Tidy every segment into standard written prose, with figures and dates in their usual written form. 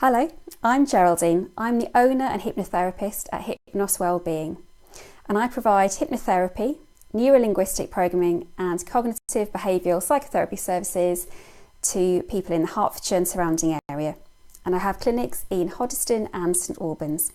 Hello, I'm Geraldine. I'm the owner and hypnotherapist at Hypnos Wellbeing, and I provide hypnotherapy, neurolinguistic programming and cognitive behavioural psychotherapy services to people in the Hertfordshire and surrounding area, and I have clinics in Hoddesdon and St Albans.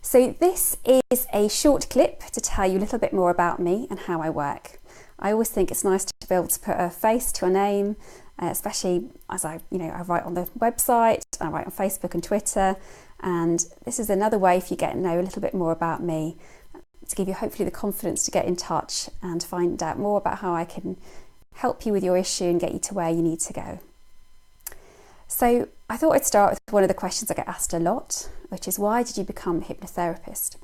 So this is a short clip to tell you a little bit more about me and how I work. I always think it's nice to be able to put a face to a name, especially as I write on the website, I write on Facebook and Twitter, and this is another way if you get to know a little bit more about me, to give you hopefully the confidence to get in touch and find out more about how I can help you with your issue and get you to where you need to go. So I thought I'd start with one of the questions I get asked a lot, which is, why did you become a hypnotherapist?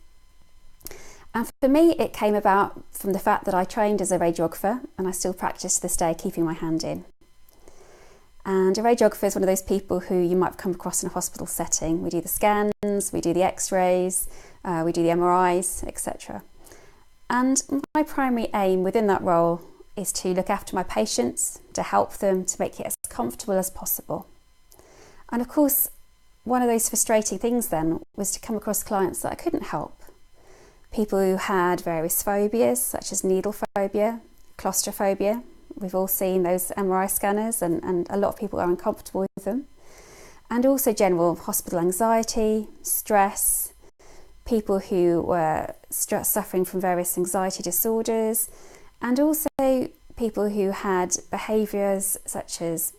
And for me, it came about from the fact that I trained as a radiographer, and I still practice to this day, keeping my hand in. And a radiographer is one of those people who you might have come across in a hospital setting. We do the scans, we do the x-rays, we do the MRIs, etc. And my primary aim within that role is to look after my patients, to help them, to make it as comfortable as possible. And of course, one of those frustrating things then was to come across clients that I couldn't help. People who had various phobias, such as needle phobia, claustrophobia. We've all seen those MRI scanners, and a lot of people are uncomfortable with them. And also general hospital anxiety, stress, people who were suffering from various anxiety disorders, and also people who had behaviours such as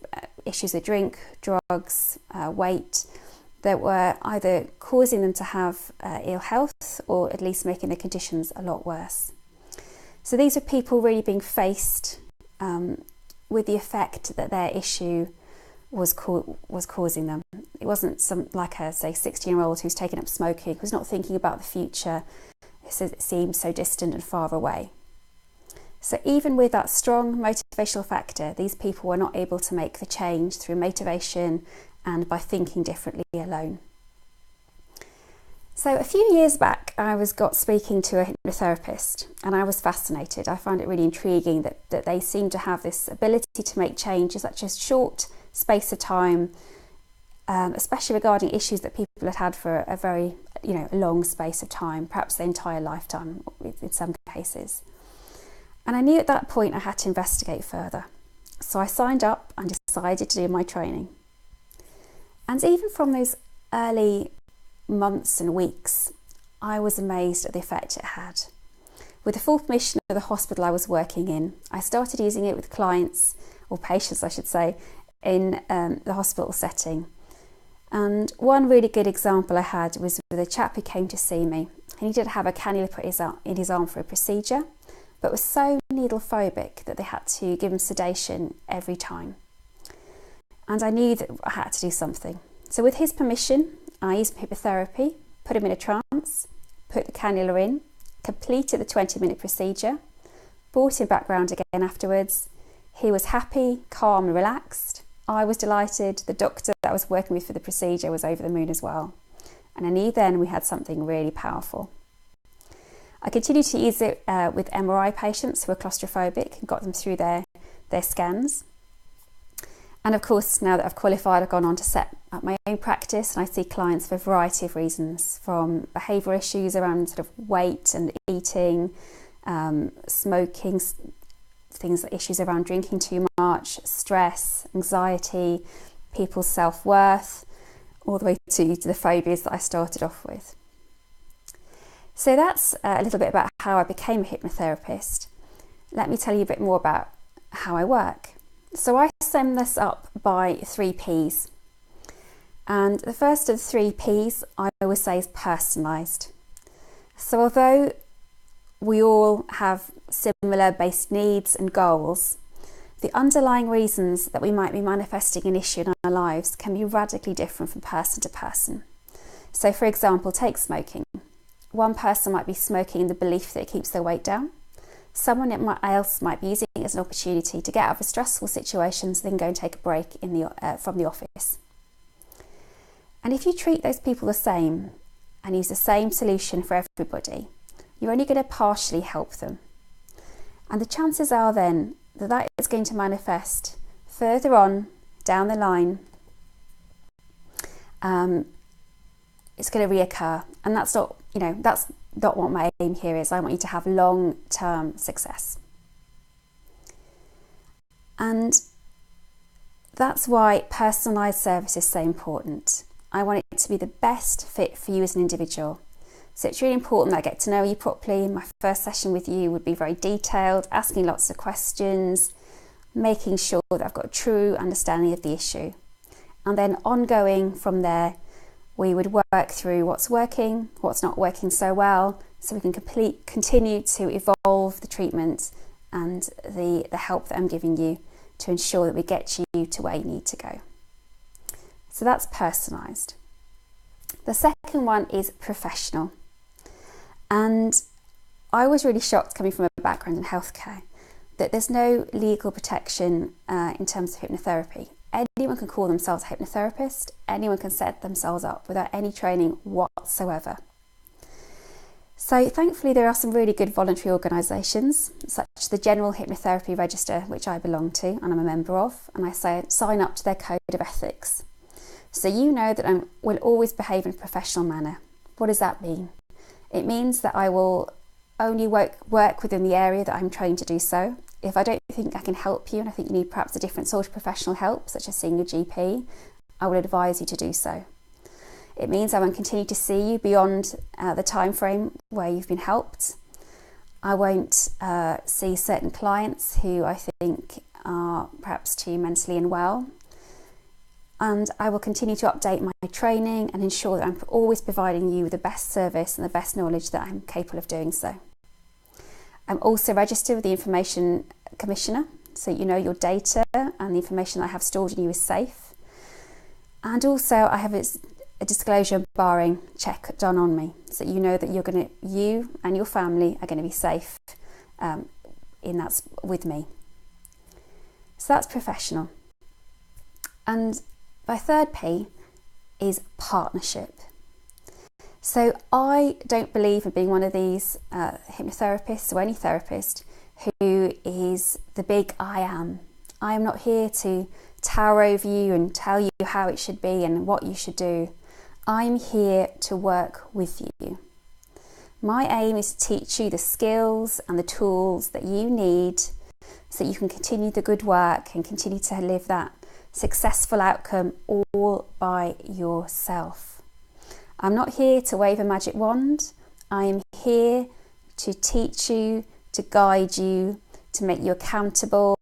issues with drink, drugs, weight, that were either causing them to have ill health or at least making their conditions a lot worse. So these are people really being faced with the effect that their issue was causing them. It wasn't like a, say, 16-year-old who's taken up smoking, who's not thinking about the future. It seems so distant and far away. So even with that strong motivational factor, these people were not able to make the change through motivation and by thinking differently alone. So a few years back, I got speaking to a hypnotherapist, and I was fascinated. I found it really intriguing that they seemed to have this ability to make change in such a short space of time, especially regarding issues that people had had for a very long space of time, perhaps their entire lifetime in some cases. And I knew at that point I had to investigate further. So I signed up and decided to do my training. And even from those early months and weeks, I was amazed at the effect it had. With the full permission of the hospital I was working in, I started using it with clients, or patients I should say, in the hospital setting. And one really good example I had was with a chap who came to see me. He needed to have a cannula put in his arm for a procedure, but was so needle phobic that they had to give him sedation every time. And I knew that I had to do something. So with his permission, I used hypnotherapy, put him in a trance, put the cannula in, completed the 20-minute procedure, brought him back round again afterwards. He was happy, calm and relaxed. I was delighted. The doctor that I was working with for the procedure was over the moon as well. And I knew then we had something really powerful. I continued to use it with MRI patients who were claustrophobic and got them through their scans. And of course, now that I've qualified, I've gone on to set up my own practice, and I see clients for a variety of reasons, from behavioural issues around sort of weight and eating, smoking, issues around drinking too much, stress, anxiety, people's self-worth, all the way to the phobias that I started off with. So that's a little bit about how I became a hypnotherapist. Let me tell you a bit more about how I work. So I sum this up by 3 Ps. And the first of the 3 Ps I always say is personalised. So although we all have similar basic needs and goals, the underlying reasons that we might be manifesting an issue in our lives can be radically different from person to person. So for example, take smoking. One person might be smoking in the belief that it keeps their weight down. Someone else might be using it as an opportunity to get out of a stressful situation so they can go and take a break from the office. And if you treat those people the same and use the same solution for everybody, you're only going to partially help them. And the chances are then that is going to manifest further on down the line it's going to reoccur. And that's not, that's not what my aim here is. I want you to have long-term success. And that's why personalised service is so important. I want it to be the best fit for you as an individual. So it's really important that I get to know you properly. My first session with you would be very detailed, asking lots of questions, making sure that I've got a true understanding of the issue. And then ongoing from there, we would work through what's working, what's not working so well, so we can continue to evolve the treatment and the help that I'm giving you to ensure that we get you to where you need to go. So that's personalised. The second one is professional. And I was really shocked, coming from a background in healthcare, that there's no legal protection in terms of hypnotherapy. Anyone can call themselves a hypnotherapist, anyone can set themselves up without any training whatsoever. So thankfully there are some really good voluntary organisations, such as the General Hypnotherapy Register, which I belong to and I'm a member of, and I sign up to their code of ethics. So you know that I will always behave in a professional manner. What does that mean? It means that I will only work within the area that I'm trained to do so. If I don't think I can help you and I think you need perhaps a different sort of professional help, such as seeing a GP, I will advise you to do so. It means I won't continue to see you beyond the time frame where you've been helped. I won't see certain clients who I think are perhaps too mentally unwell. And I will continue to update my training and ensure that I'm always providing you with the best service and the best knowledge that I'm capable of doing so. I'm also registered with the Information Commissioner, so you know your data and the information that I have stored in you is safe. And also I have a disclosure barring check done on me, so you know that you and your family are going to be safe with me. So that's professional. And my third P is partnership. So I don't believe in being one of these hypnotherapists or any therapist who is the big I am. I am not here to tower over you and tell you how it should be and what you should do. I'm here to work with you. My aim is to teach you the skills and the tools that you need so that you can continue the good work and continue to live that successful outcome all by yourself. I'm not here to wave a magic wand. I am here to teach you, to guide you, to make you accountable,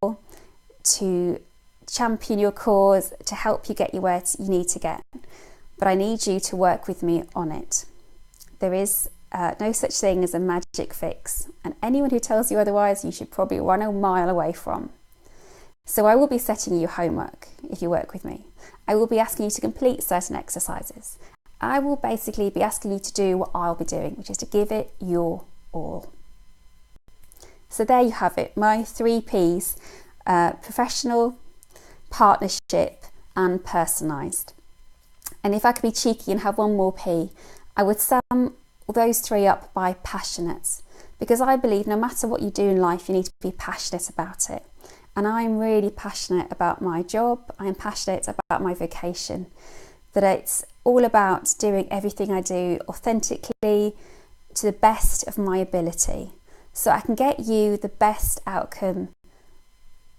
to champion your cause, to help you get you where you need to get. But I need you to work with me on it. There is no such thing as a magic fix, and anyone who tells you otherwise, you should probably run a mile away from. So I will be setting you homework if you work with me. I will be asking you to complete certain exercises. I will basically be asking you to do what I'll be doing, which is to give it your all. So there you have it, my 3 Ps, professional, partnership and personalised. And if I could be cheeky and have one more P, I would sum those 3 up by passionate, because I believe no matter what you do in life, you need to be passionate about it. And I'm really passionate about my job. I'm passionate about my vocation, that it's all about doing everything I do authentically to the best of my ability, so I can get you the best outcome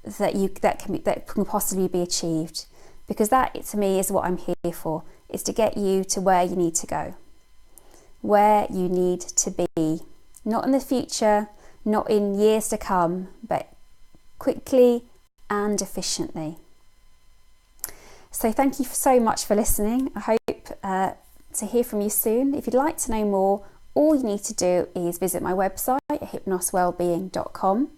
that can possibly be achieved. Because that, to me, is what I'm here for, is to get you to where you need to go, where you need to be, not in the future, not in years to come, but quickly and efficiently. So thank you so much for listening. I hope to hear from you soon. If you'd like to know more, all you need to do is visit my website at hypnoswellbeing.com.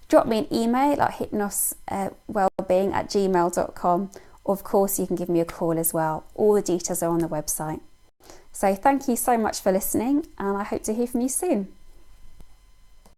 Drop me an email at hypnoswellbeing@gmail.com. Or of course you can give me a call as well. All the details are on the website. So thank you so much for listening, and I hope to hear from you soon.